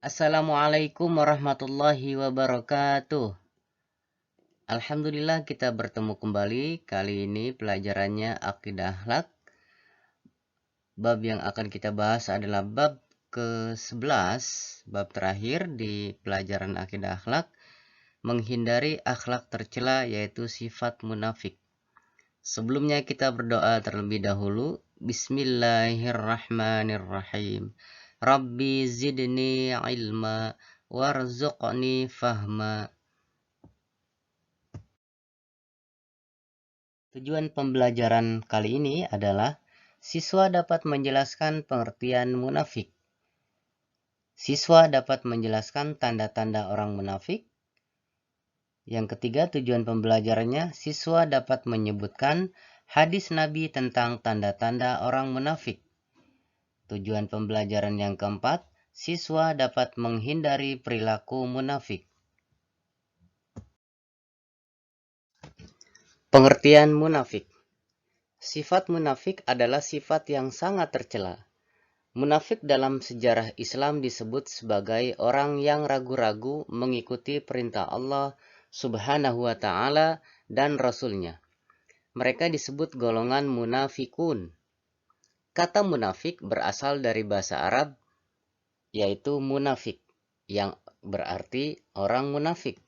Assalamualaikum warahmatullahi wabarakatuh. Alhamdulillah kita bertemu kembali. Kali ini pelajarannya akidah akhlak. Bab yang akan kita bahas adalah bab ke-11, bab terakhir di pelajaran akidah akhlak, menghindari akhlak tercela yaitu sifat munafik. Sebelumnya kita berdoa terlebih dahulu. Bismillahirrahmanirrahim. Rabbi zidni ilma warzuqni fahma. Tujuan pembelajaran kali ini adalah siswa dapat menjelaskan pengertian munafik. Siswa dapat menjelaskan tanda-tanda orang munafik. Yang ketiga, tujuan pembelajarannya, siswa dapat menyebutkan hadis Nabi tentang tanda-tanda orang munafik. Tujuan pembelajaran yang keempat, siswa dapat menghindari perilaku munafik. Pengertian munafik. Sifat munafik adalah sifat yang sangat tercela. Munafik dalam sejarah Islam disebut sebagai orang yang ragu-ragu mengikuti perintah Allah Subhanahu wa Ta'ala dan Rasul-Nya. Mereka disebut golongan munafikun. Kata munafik berasal dari bahasa Arab, yaitu munafik, yang berarti orang munafik.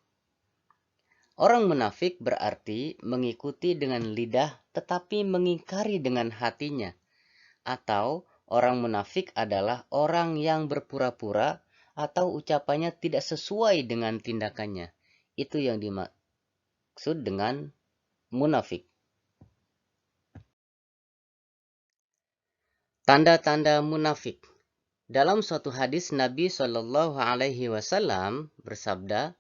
Orang munafik berarti mengikuti dengan lidah tetapi mengingkari dengan hatinya, atau orang munafik adalah orang yang berpura-pura atau ucapannya tidak sesuai dengan tindakannya. Itu yang dimaksud dengan munafik. Tanda-tanda munafik. Dalam suatu hadis Nabi Shallallahu Alaihi Wasallam bersabda,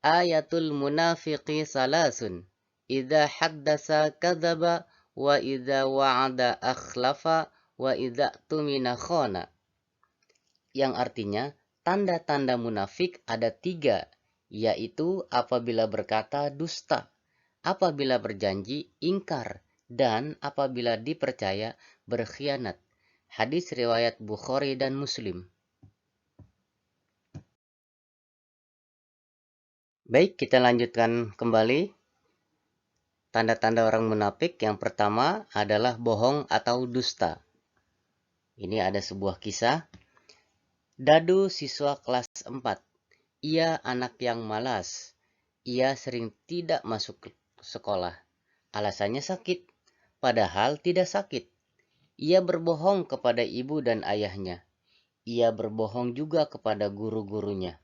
Ayatul munafiqi salasun, idza haddasa kadzaba, wa idza wa'ada akhlafa, wa idza tumina khana. Yang artinya, tanda-tanda munafik ada 3, yaitu apabila berkata dusta, apabila berjanji ingkar, dan apabila dipercaya berkhianat. Hadis riwayat Bukhari dan Muslim. Baik, kita lanjutkan kembali. Tanda-tanda orang munafik yang pertama adalah bohong atau dusta. Ini ada sebuah kisah. Dadu siswa kelas 4. Ia anak yang malas. Ia sering tidak masuk ke sekolah. Alasannya sakit, padahal tidak sakit. Ia berbohong kepada ibu dan ayahnya. Ia berbohong juga kepada guru-gurunya.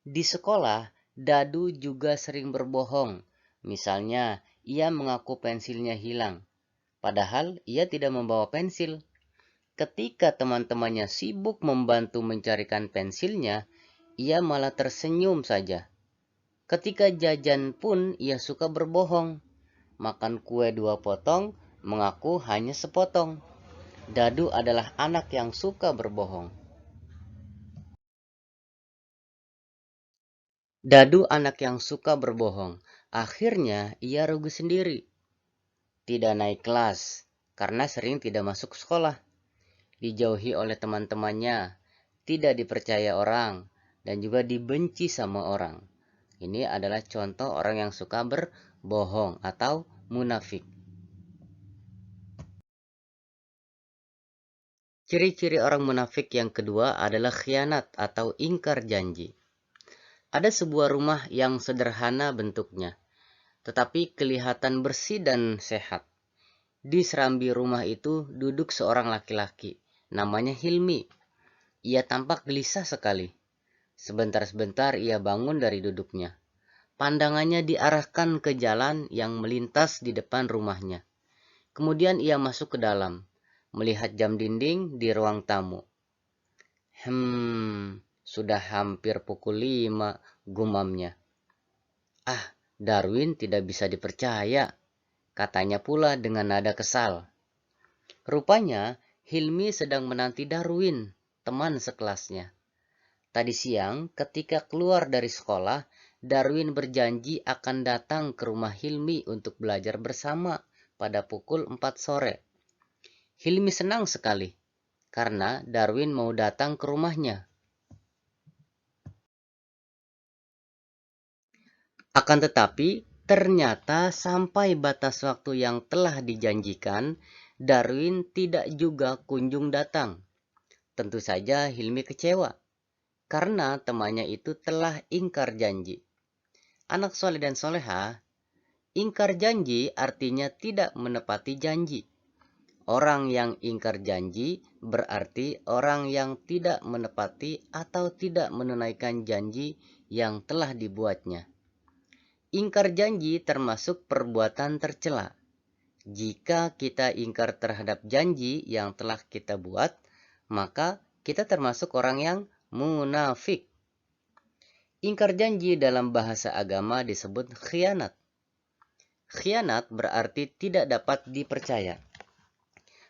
Di sekolah, Dadu juga sering berbohong. Misalnya, ia mengaku pensilnya hilang, padahal ia tidak membawa pensil. Ketika teman-temannya sibuk membantu mencarikan pensilnya, ia malah tersenyum saja. Ketika jajan pun ia suka berbohong. Makan kue 2 potong, mengaku hanya sepotong. Dadu adalah anak yang suka berbohong. Dadu anak yang suka berbohong. Akhirnya ia rugi sendiri. Tidak naik kelas karena sering tidak masuk sekolah. Dijauhi oleh teman-temannya, tidak dipercaya orang, dan juga dibenci sama orang. Ini adalah contoh orang yang suka berbohong atau munafik. Ciri-ciri orang munafik yang kedua adalah khianat atau ingkar janji. Ada sebuah rumah yang sederhana bentuknya, tetapi kelihatan bersih dan sehat. Di serambi rumah itu duduk seorang laki-laki, namanya Hilmi. Ia tampak gelisah sekali. Sebentar-sebentar ia bangun dari duduknya. Pandangannya diarahkan ke jalan yang melintas di depan rumahnya. Kemudian ia masuk ke dalam, melihat jam dinding di ruang tamu. Sudah hampir pukul 5, gumamnya. Darwin tidak bisa dipercaya, katanya pula dengan nada kesal. Rupanya, Hilmi sedang menanti Darwin, teman sekelasnya. Tadi siang, ketika keluar dari sekolah, Darwin berjanji akan datang ke rumah Hilmi untuk belajar bersama pada pukul 4 sore. Hilmi senang sekali, karena Darwin mau datang ke rumahnya. Akan tetapi, ternyata sampai batas waktu yang telah dijanjikan, Darwin tidak juga kunjung datang. Tentu saja Hilmi kecewa, karena temannya itu telah ingkar janji. Anak soleh dan soleha, ingkar janji artinya tidak menepati janji. Orang yang ingkar janji berarti orang yang tidak menepati atau tidak menunaikan janji yang telah dibuatnya. Ingkar janji termasuk perbuatan tercela. Jika kita ingkar terhadap janji yang telah kita buat, maka kita termasuk orang yang munafik. Ingkar janji dalam bahasa agama disebut khianat. Khianat berarti tidak dapat dipercaya.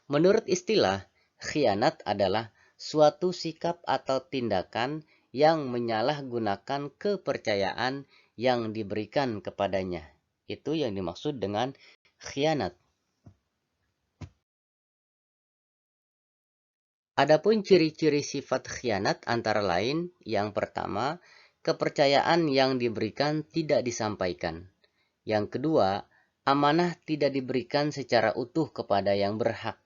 Menurut istilah, khianat adalah suatu sikap atau tindakan yang menyalahgunakan kepercayaan yang diberikan kepadanya. Itu yang dimaksud dengan khianat. Adapun ciri-ciri sifat khianat antara lain, yang pertama, kepercayaan yang diberikan tidak disampaikan. Yang kedua, amanah tidak diberikan secara utuh kepada yang berhak.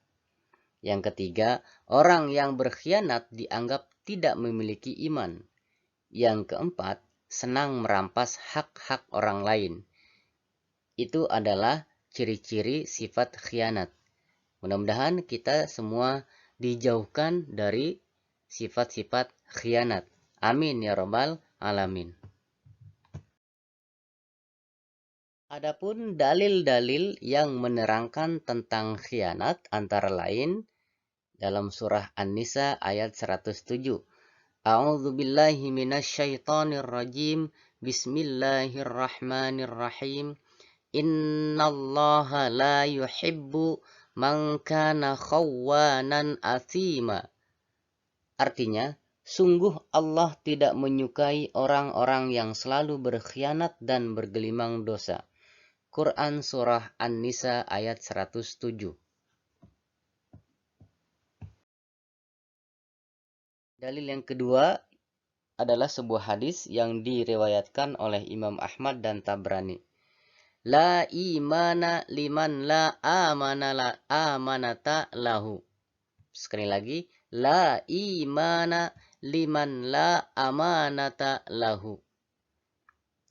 Yang ketiga, orang yang berkhianat dianggap tidak memiliki iman. Yang keempat, senang merampas hak-hak orang lain. Itu adalah ciri-ciri sifat khianat. Mudah-mudahan kita semua dijauhkan dari sifat-sifat khianat. Amin ya rabbal alamin. Adapun dalil-dalil yang menerangkan tentang khianat antara lain dalam surah An-Nisa ayat 107. A'udzu billahi minasyaitonir rajim. Bismillahirrahmanirrahim. Innallaha la yuhibbu man kana khawanan atsima. Artinya, sungguh Allah tidak menyukai orang-orang yang selalu berkhianat dan bergelimang dosa. Quran surah An-Nisa ayat 107. Dalil yang kedua adalah sebuah hadis yang diriwayatkan oleh Imam Ahmad dan Tabrani. La imana liman la amanata lahu. Sekali lagi, la imana liman la amanata lahu.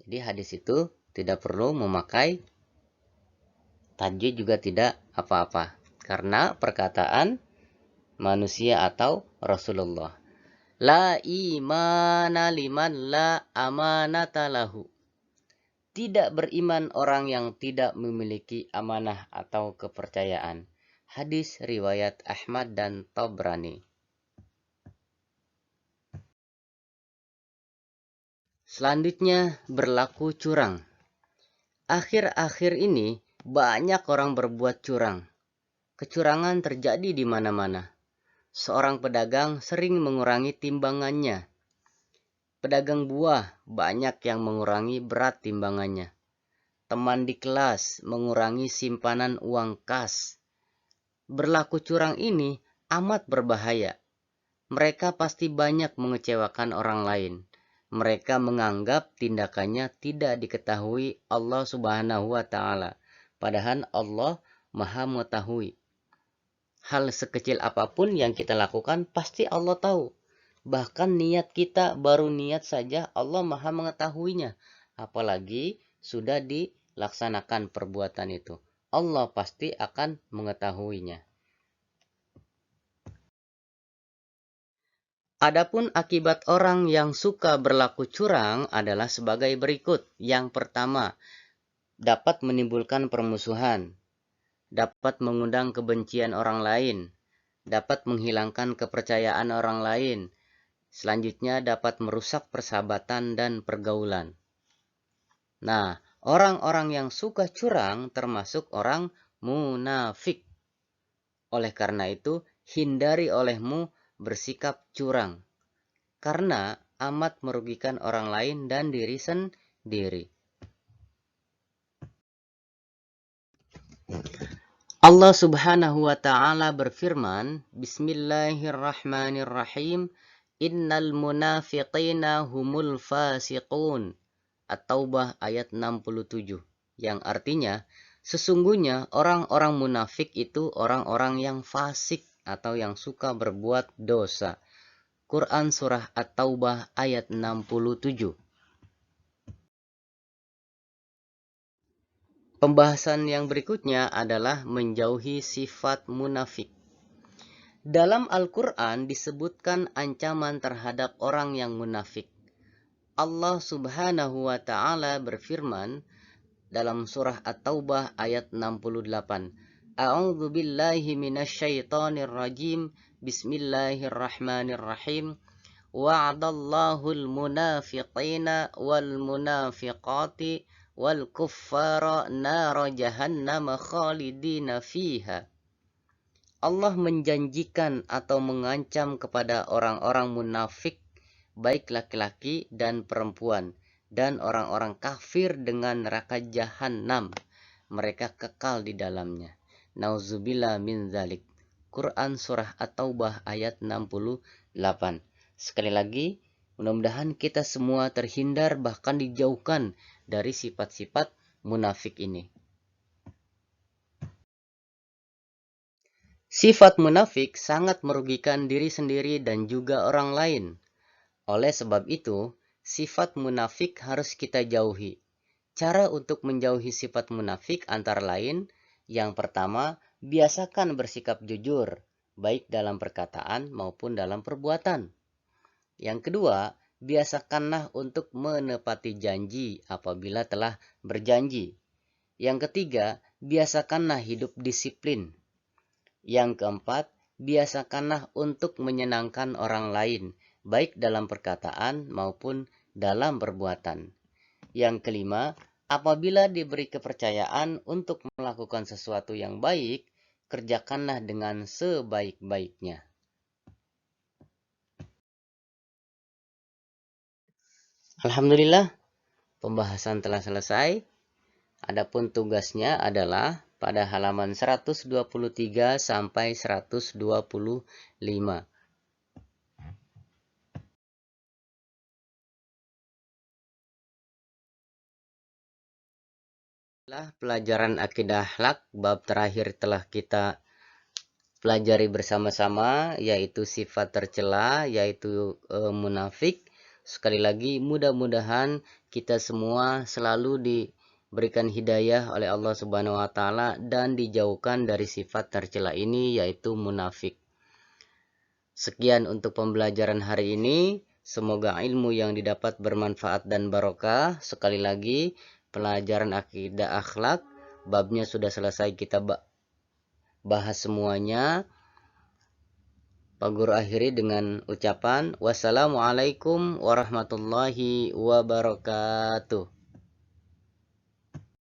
Jadi hadis itu tidak perlu memakai tajwid, juga tidak apa-apa, karena perkataan manusia atau Rasulullah. La imana liman la amanata lahu. Tidak beriman orang yang tidak memiliki amanah atau kepercayaan. Hadis riwayat Ahmad dan Tabrani. Selanjutnya, berlaku curang. Akhir-akhir ini banyak orang berbuat curang. Kecurangan terjadi di mana-mana. Seorang pedagang sering mengurangi timbangannya. Pedagang buah banyak yang mengurangi berat timbangannya. Teman di kelas mengurangi simpanan uang kas. Berlaku curang ini amat berbahaya. Mereka pasti banyak mengecewakan orang lain. Mereka menganggap tindakannya tidak diketahui Allah Subhanahu wa Ta'ala. Padahal Allah Maha mengetahui. Hal sekecil apapun yang kita lakukan pasti Allah tahu. Bahkan niat kita, baru niat saja Allah Maha mengetahuinya. Apalagi sudah dilaksanakan perbuatan itu. Allah pasti akan mengetahuinya. Adapun akibat orang yang suka berlaku curang adalah sebagai berikut. Yang pertama, dapat menimbulkan permusuhan, dapat mengundang kebencian orang lain, dapat menghilangkan kepercayaan orang lain. Selanjutnya dapat merusak persahabatan dan pergaulan. Nah, orang-orang yang suka curang termasuk orang munafik. Oleh karena itu, hindari olehmu bersikap curang, karena amat merugikan orang lain dan diri sendiri. Allah Subhanahu wa Ta'ala berfirman, Bismillahirrahmanirrahim, Innal munafiqina humul fasiqun. At-Taubah ayat 67, yang artinya sesungguhnya orang-orang munafik itu orang-orang yang fasik atau yang suka berbuat dosa. Quran surah At-Taubah ayat 67. Pembahasan yang berikutnya adalah menjauhi sifat munafik. Dalam Al-Quran disebutkan ancaman terhadap orang yang munafik. Allah Subhanahu wa Ta'ala berfirman dalam surah At-Taubah ayat 68. A'udzu billahi minasyaitonir rajim. Bismillahirrahmanirrahim. Wa'adallahu al-munafiqina wal munafiqati wal kuffara nara jahannam khalidina fiha. Allah menjanjikan atau mengancam kepada orang-orang munafik, baik laki-laki dan perempuan, dan orang-orang kafir dengan neraka jahanam. Mereka kekal di dalamnya. Nauzubillah min dzalik. Quran surah At-Taubah ayat 68. Sekali lagi, mudah-mudahan kita semua terhindar bahkan dijauhkan dari sifat-sifat munafik ini. Sifat munafik sangat merugikan diri sendiri dan juga orang lain. Oleh sebab itu, sifat munafik harus kita jauhi. Cara untuk menjauhi sifat munafik antara lain, yang pertama, biasakan bersikap jujur, baik dalam perkataan maupun dalam perbuatan. Yang kedua, biasakanlah untuk menepati janji apabila telah berjanji. Yang ketiga, biasakanlah hidup disiplin. Yang keempat, biasakanlah untuk menyenangkan orang lain, baik dalam perkataan maupun dalam perbuatan. Yang kelima, apabila diberi kepercayaan untuk melakukan sesuatu yang baik, kerjakanlah dengan sebaik-baiknya. Alhamdulillah, pembahasan telah selesai. Adapun tugasnya adalah pada halaman 123 sampai 125. Pelajaran akidah akhlak bab terakhir telah kita pelajari bersama-sama, yaitu sifat tercela, yaitu munafik. Sekali lagi, mudah-mudahan kita semua selalu diberikan hidayah oleh Allah Subhanahu wa Ta'ala dan dijauhkan dari sifat tercela ini, yaitu munafik. Sekian untuk pembelajaran hari ini. Semoga ilmu yang didapat bermanfaat dan barokah. Sekali lagi, pelajaran akidah akhlak babnya sudah selesai kita bahas semuanya. Pak Guru akhiri dengan ucapan wassalamualaikum warahmatullahi wabarakatuh.